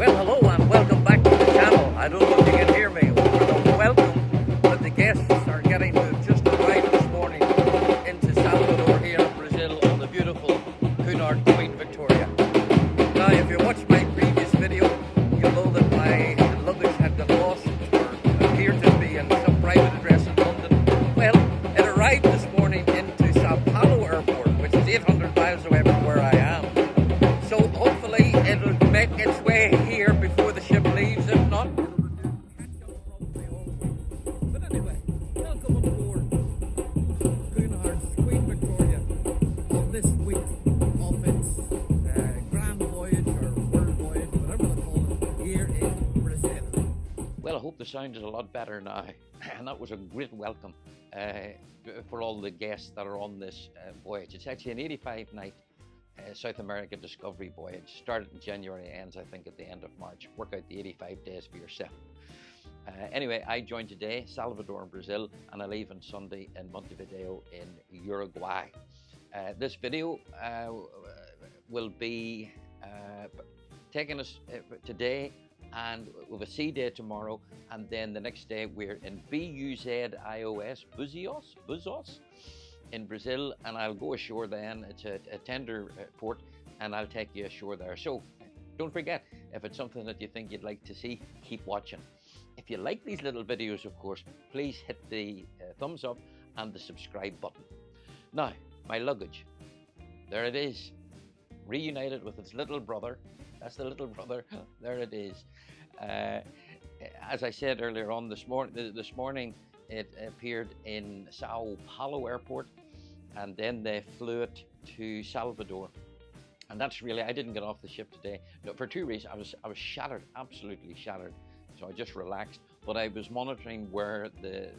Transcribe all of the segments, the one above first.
Well, hello and welcome back to the channel. I don't know if you can hear me over the welcome, but the guests are getting to just arrived this morning into Salvador here in Brazil on the beautiful Cunard Queen Victoria. Now, if you watched my previous video, you'll know that my luggage had been lost or appeared to be in some private address in London. Well, it arrived this morning into Sao Paulo airport, which is 800 miles away from where I am. So hopefully it'll make its way here before the ship leaves. If not, it'll catch up probably all the way. But anyway, welcome on board Cunard Queen Victoria on this week of its grand voyage or world voyage, whatever they call it, here in Brazil. Well, I hope the sound is a lot better now. And that was a great welcome for all the guests that are on this voyage. It's actually an 85-night South America discovery voyage. Started in January, ends I think at the end of March. Work out the 85 days for yourself. Anyway, I joined today Salvador in Brazil, and I leave on Sunday in Montevideo in Uruguay. This video will be taking us today, and we have a sea day tomorrow, and then the next day we're in Buzios in Brazil, and I'll go ashore then. It's a tender port, and I'll take you ashore there. So don't forget, if it's something that you think you'd like to see, keep watching. If you like these little videos, of course, please hit the thumbs up and the subscribe button. Now, my luggage, there it is, reunited with its little brother. That's the little brother. There it is. As I said earlier on this morning, it appeared in Sao Paulo airport, and then they flew it to Salvador. And that's really, I didn't get off the ship today. No, for two reasons. I was shattered, absolutely shattered. So I just relaxed, but I was monitoring where the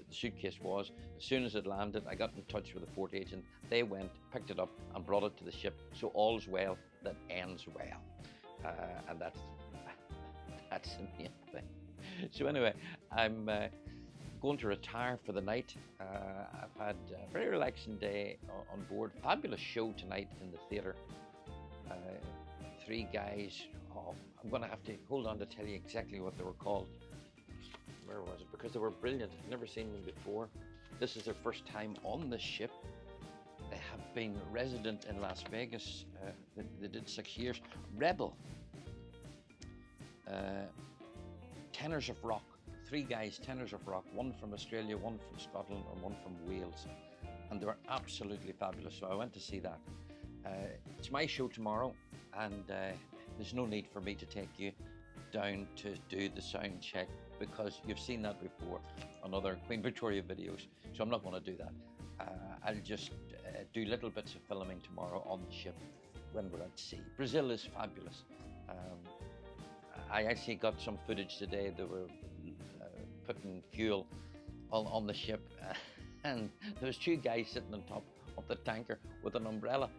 suitcase was. As soon as it landed, I got in touch with the port agent. They went, picked it up, and brought it to the ship. So all's well that ends well. And that's the main thing. So anyway, I'm going to retire for the night. I've had a very relaxing day on board. Fabulous show tonight in the theatre. Three guys. Oh, I'm going to have to hold on to tell you exactly what they were called. Where was it? Because they were brilliant. I've never seen them before. This is their first time on the ship. They have been resident in Las Vegas. They did 6 years. Rebel. Tenors of Rock. Three guys, tenors of rock, one from Australia, one from Scotland, and one from Wales. And they were absolutely fabulous, so I went to see that. It's my show tomorrow, and there's no need for me to take you down to do the sound check, because you've seen that before on other Queen Victoria videos, so I'm not going to do that. I'll just do little bits of filming tomorrow on the ship when we're at sea. Brazil is fabulous. I actually got some footage today. They were putting fuel on the ship, and there was two guys sitting on top of the tanker with an umbrella,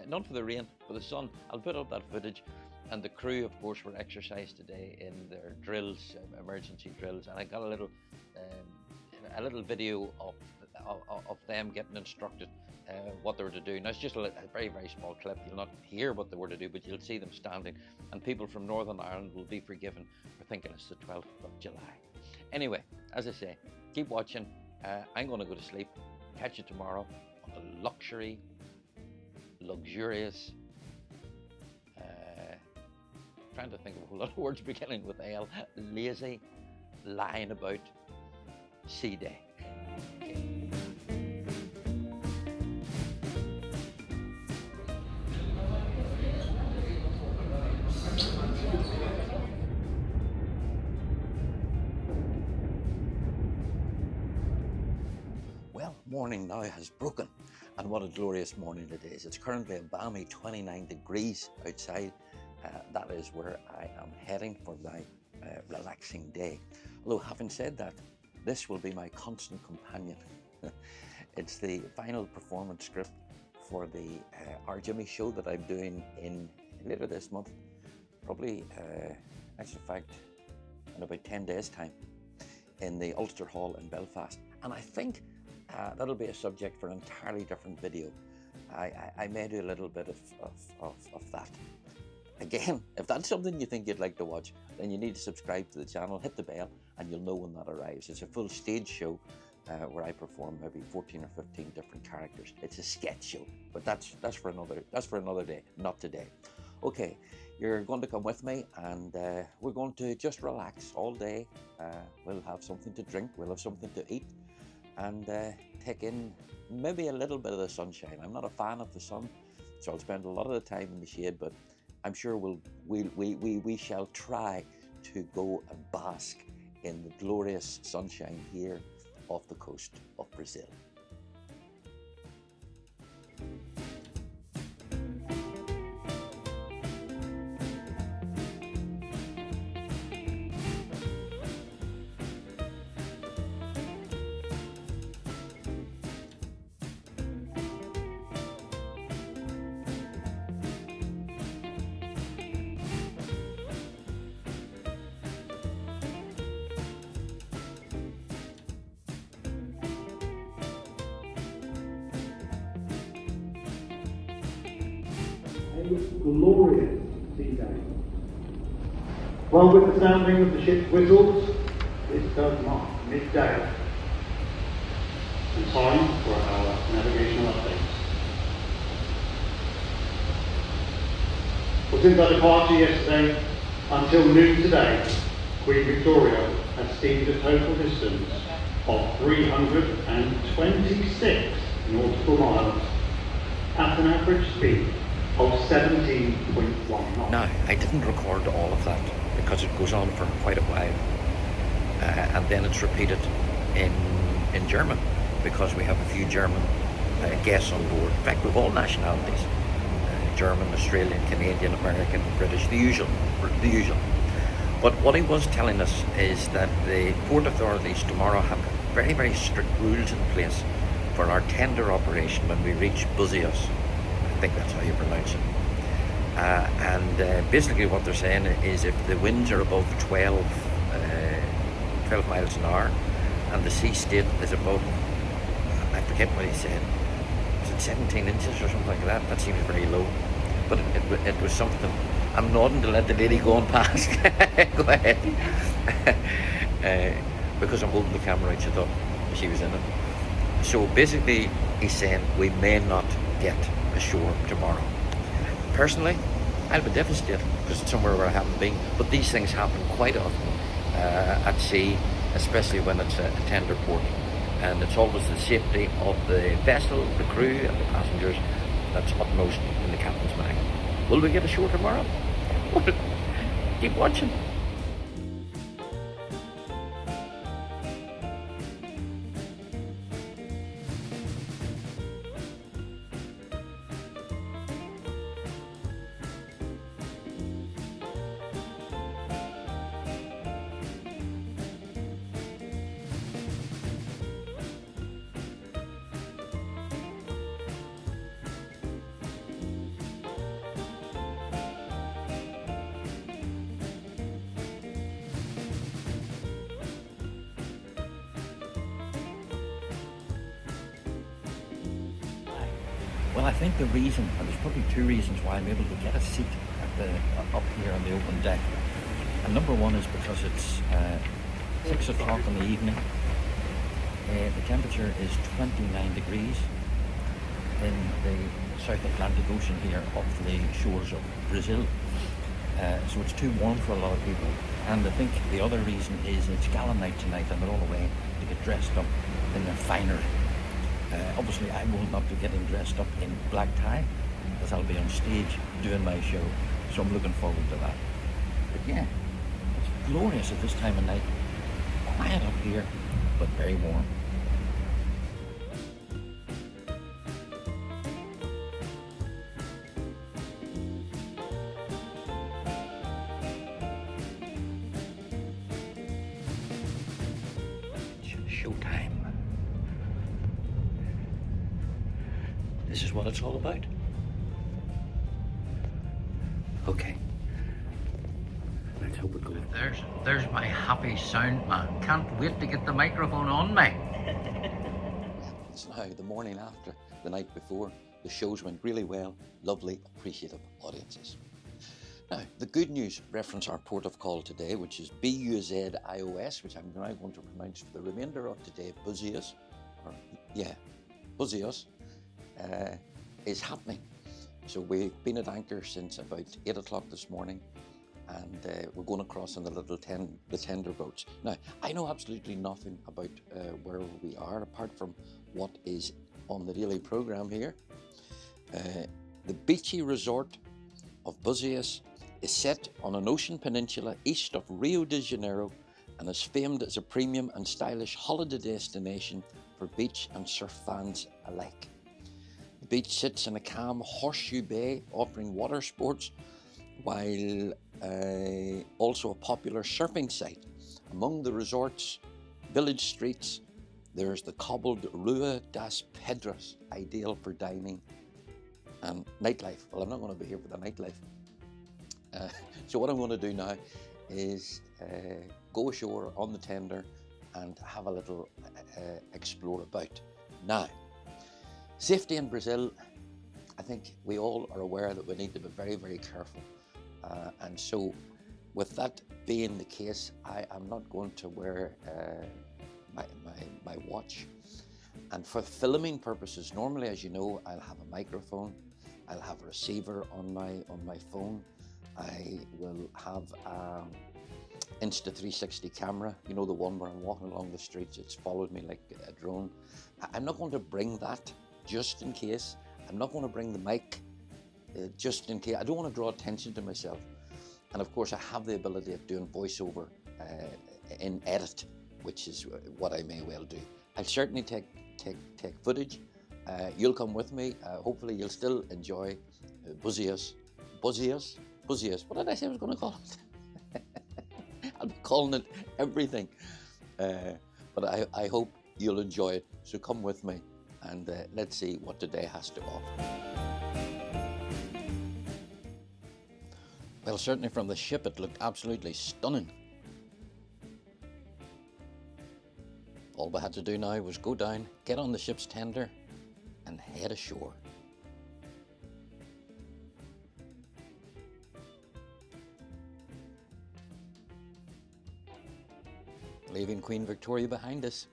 not for the rain, for the sun. I'll put up that footage. And the crew, of course, were exercised today in their drills, emergency drills, and I got a little video of them getting instructed what they were to do. Now, it's just a very, very small clip. You'll not hear what they were to do, but you'll see them standing, and people from Northern Ireland will be forgiven for thinking it's the 12th of July. Anyway, as I say, keep watching. I'm going to go to sleep. Catch you tomorrow on the luxurious, trying to think of a whole lot of words beginning with L, lazy, lying about sea day. Well, morning now has broken, and what a glorious morning it is. It's currently a balmy 29 degrees outside. That is where I am heading for my relaxing day. Although, having said that, this will be my constant companion. It's the final performance script for the Our Jimmy show that I'm doing later this month, probably, actually, in fact, in about 10 days' time, in the Ulster Hall in Belfast. And I think that'll be a subject for an entirely different video. I may do a little bit of that. Again, if that's something you think you'd like to watch, then you need to subscribe to the channel, hit the bell, and you'll know when that arrives. It's a full stage show where I perform maybe 14 or 15 different characters. It's a sketch show, but that's for another day, not today. Okay, you're going to come with me, and we're going to just relax all day. We'll have something to drink, we'll have something to eat, and take in maybe a little bit of the sunshine. I'm not a fan of the sun, so I'll spend a lot of the time in the shade, but I'm sure we shall try to go and bask in the glorious sunshine here off the coast of Brazil. Glorious sea day. Well, with the sounding of the ship's whistles, this does mark midday and time for our navigational updates. Well, since our departure yesterday until noon today, Queen Victoria has steamed a total distance of 326 nautical miles at an average speed of 17.1 knots. Now, I didn't record all of that because it goes on for quite a while, and then it's repeated in German because we have a few German guests on board. In fact, we've all nationalities: German, Australian, Canadian, American, British, the usual. But what he was telling us is that the port authorities tomorrow have very, very strict rules in place for our tender operation when we reach Buzios. I think that's how you pronounce it. Basically what they're saying is if the winds are above 12 miles an hour and the sea state is above, I forget what he said, was it 17 inches or something like that? That seems very low, but it was something. I'm nodding to let the lady go on past. Go ahead. Because I'm holding the camera right, she thought she was in it. So basically he's saying we may not get ashore tomorrow. Personally, I'll be devastated because it's somewhere where I haven't been, but these things happen quite often at sea, especially when it's a tender port, and it's always the safety of the vessel, the crew and the passengers that's utmost in the captain's mind. Will we get ashore tomorrow? Keep watching. Well, I think the reason, and there's probably two reasons why I'm able to get a seat at up here on the open deck. And number one is because it's 6 o'clock in the evening. The temperature is 29 degrees in the South Atlantic Ocean here off the shores of Brazil. So it's too warm for a lot of people. And I think the other reason is it's gala night tonight and they're all away to get dressed up in their finery. Obviously I will not be getting dressed up in black tie as I'll be on stage doing my show, so I'm looking forward to that. But yeah, it's glorious at this time of night. Quiet up here, but very warm. Showtime. This is what it's all about. Okay. Let's hope it goes. There's my happy sound man. Can't wait to get the microphone on me. It's now the morning after the night before. The shows went really well. Lovely, appreciative audiences. Now, the good news reference our port of call today, which is Buzios, which I'm now going to pronounce for the remainder of today, Buzios, Buzios, is happening. So we've been at anchor since about 8 o'clock this morning, and we're going across on the little tender boats. Now, I know absolutely nothing about where we are, apart from what is on the daily program here. The beachy resort of Buzios is set on an ocean peninsula east of Rio de Janeiro and is famed as a premium and stylish holiday destination for beach and surf fans alike. The beach sits in a calm horseshoe bay offering water sports, while also a popular surfing site. Among the resort's village streets, there's the cobbled Rua das Pedras, ideal for dining and nightlife. Well, I'm not going to be here for the nightlife. So what I'm going to do now is go ashore on the tender and have a little explore about. Now, safety in Brazil, I think we all are aware that we need to be very, very careful. And so with that being the case, I am not going to wear my watch. And for filming purposes, normally, as you know, I'll have a microphone, I'll have a receiver on my phone, I will have Insta360 camera, you know, the one where I'm walking along the streets, it's followed me like a drone. I'm not going to bring that just in case. I'm not going to bring the mic just in case. I don't want to draw attention to myself. And of course, I have the ability of doing voiceover in edit, which is what I may well do. I'll certainly take footage. You'll come with me. Hopefully, you'll still enjoy Buzios. Buzios? What did I say I was going to call it? I'll be calling it everything. But I hope you'll enjoy it. So come with me and let's see what today has to offer. Well, certainly from the ship it looked absolutely stunning. All we had to do now was go down, get on the ship's tender and head ashore. Leaving Queen Victoria behind us.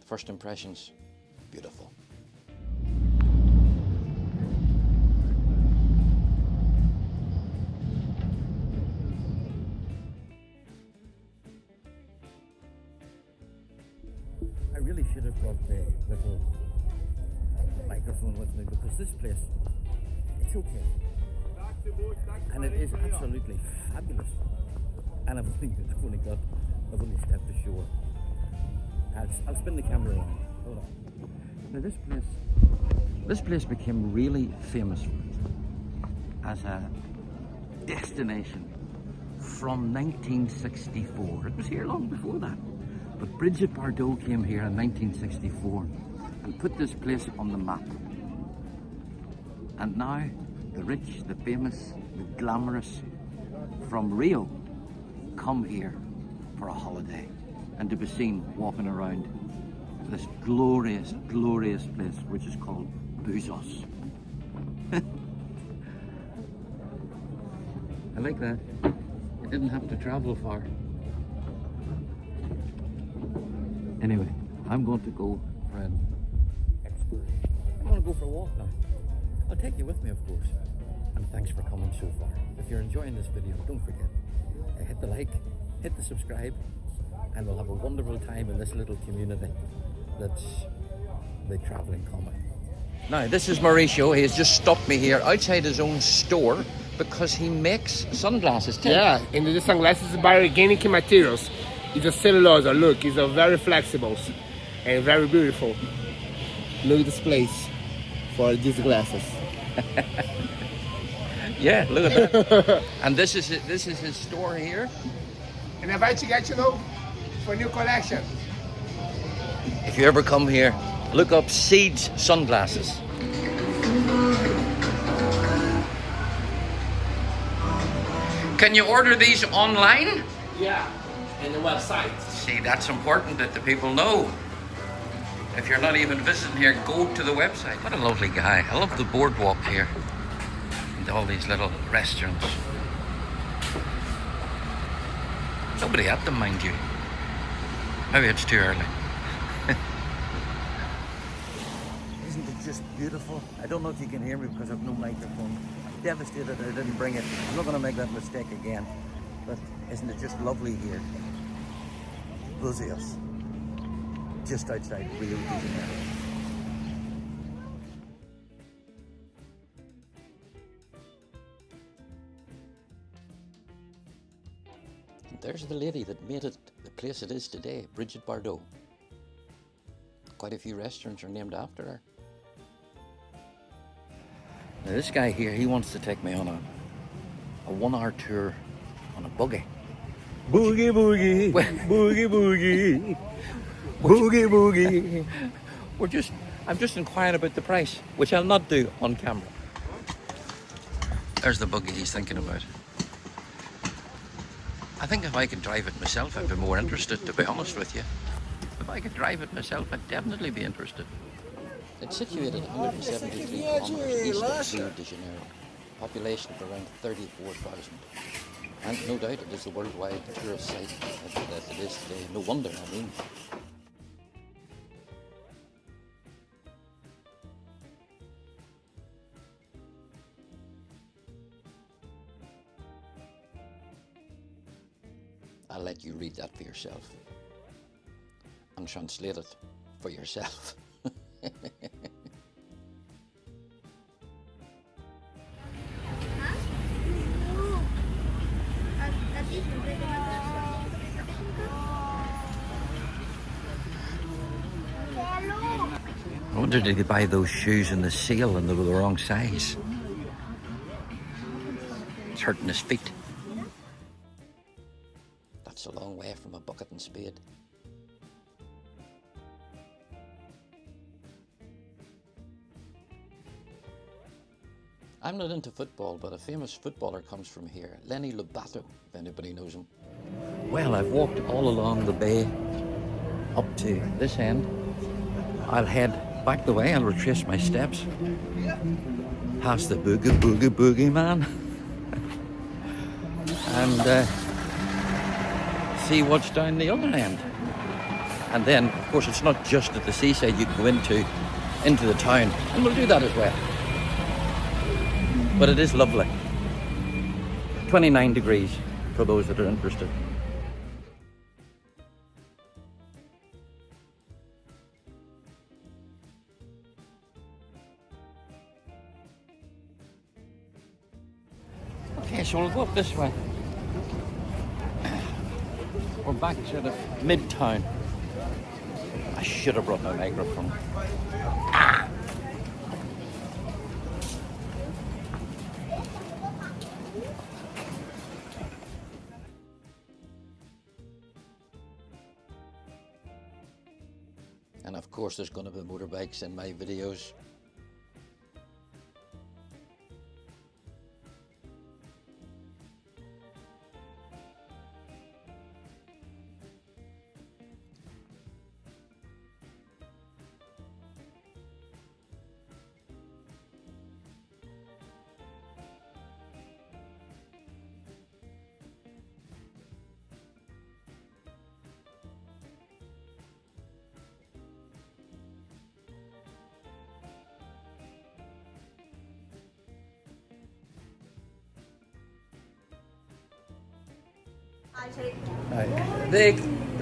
First impressions, beautiful. I really should have brought the little microphone with me because this place, it's okay. And it is absolutely fabulous. And I've only stepped ashore. I'll spin the camera around. Hold on. Now this place became really famous as a destination from 1964. It was here long before that. But Bridget Bardot came here in 1964 and put this place on the map. And now the rich, the famous, the glamorous from Rio come here for a holiday and to be seen walking around this glorious, glorious place which is called Buzios. I like that. You didn't have to travel far. Anyway, I'm going to go for an exploration. I'm going to go for a walk now. I'll take you with me, of course. And thanks for coming so far. If you're enjoying this video, don't forget, hit the like, hit the subscribe, and we'll have a wonderful time in this little community that's the travelling comic. Now, this is Mauricio. He has just stopped me here outside his own store because he makes sunglasses too. Yeah, and the sunglasses by organic materials. It's a cellulose. Look, it's a very flexible and very beautiful. Look at this place for these glasses. Yeah, look at that. And this is his store here. And I invite you guys to know for a new collection. If you ever come here, look up Seeds sunglasses. Can you order these online? Yeah, and the website. See, that's important that the people know. If you're not even visiting here, go to the website. What a lovely guy. I love the boardwalk here and all these little restaurants. Nobody at them, mind you. Maybe it's too early. Isn't it just beautiful? I don't know if you can hear me because I've no microphone. I'm devastated I didn't bring it. I'm not going to make that mistake again. But isn't it just lovely here? Buzios, just outside Rio de Janeiro. And there's the lady that made it the place it is today, Bridget Bardot. Quite a few restaurants are named after her. Now this guy here, he wants to take me on a 1 hour tour on a buggy. Boogie boogie, boogie boogie, boogie boogie. I'm just inquiring about the price, which I'll not do on camera. There's the buggy he's thinking about. I think if I could drive it myself, I'd be more interested, to be honest with you. If I could drive it myself, I'd definitely be interested. It's situated 173 kilometers east of Rio de Janeiro. Population of around 34,000. And no doubt it is a worldwide tourist site as it is today. No wonder, I mean. I'll let you read that for yourself and translate it for yourself. I wonder did he buy those shoes in the sale and they were the wrong size. It's hurting his feet. That's a long way from a bucket and spade. I'm not into football, but a famous footballer comes from here, Lenny Lobato, if anybody knows him. Well, I've walked all along the bay up to this end. I'll head back the way, I'll retrace my steps past the boogie boogie boogie man and see what's down the other end. And then, of course, it's not just at the seaside, you can go into the town, and we'll do that as well. But it is lovely. 29 degrees for those that are interested. Okay, so we'll go up this way. We're back sort of mid-town. I should have brought my microphone. And of course there's going to be motorbikes in my videos.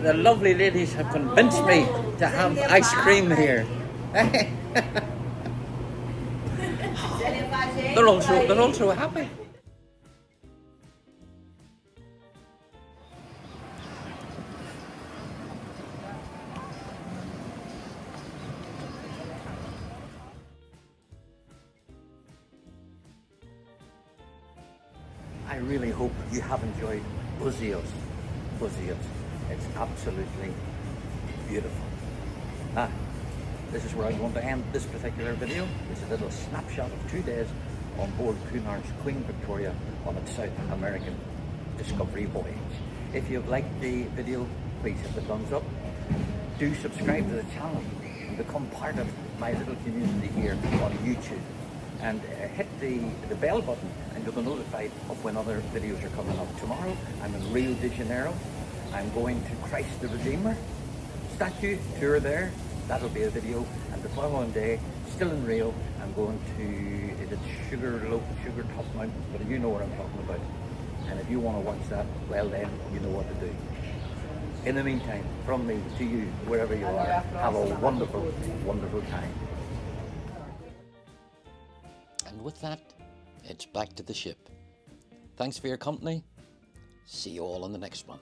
The lovely ladies have convinced me to have ice cream here. They're also happy. I really hope you have enjoyed Buzios. It's absolutely beautiful. This is where I'm going to end this particular video. It's a little snapshot of 2 days on board Cunard Queen Victoria on its South American discovery voyage. If you've liked the video, please hit the thumbs up. Do subscribe to the channel and become part of my little community here on YouTube. And hit the bell button and you'll be notified of when other videos are coming up. Tomorrow I'm in Rio de Janeiro. I'm going to Christ the Redeemer statue tour there. That'll be a video. And the following day, still in Rio, I'm going to the Sugar Top Mountain, but you know what I'm talking about. And if you want to watch that, well then, you know what to do. In the meantime, from me to you, wherever you are, have a wonderful, wonderful time. And with that, it's back to the ship. Thanks for your company. See you all on the next one.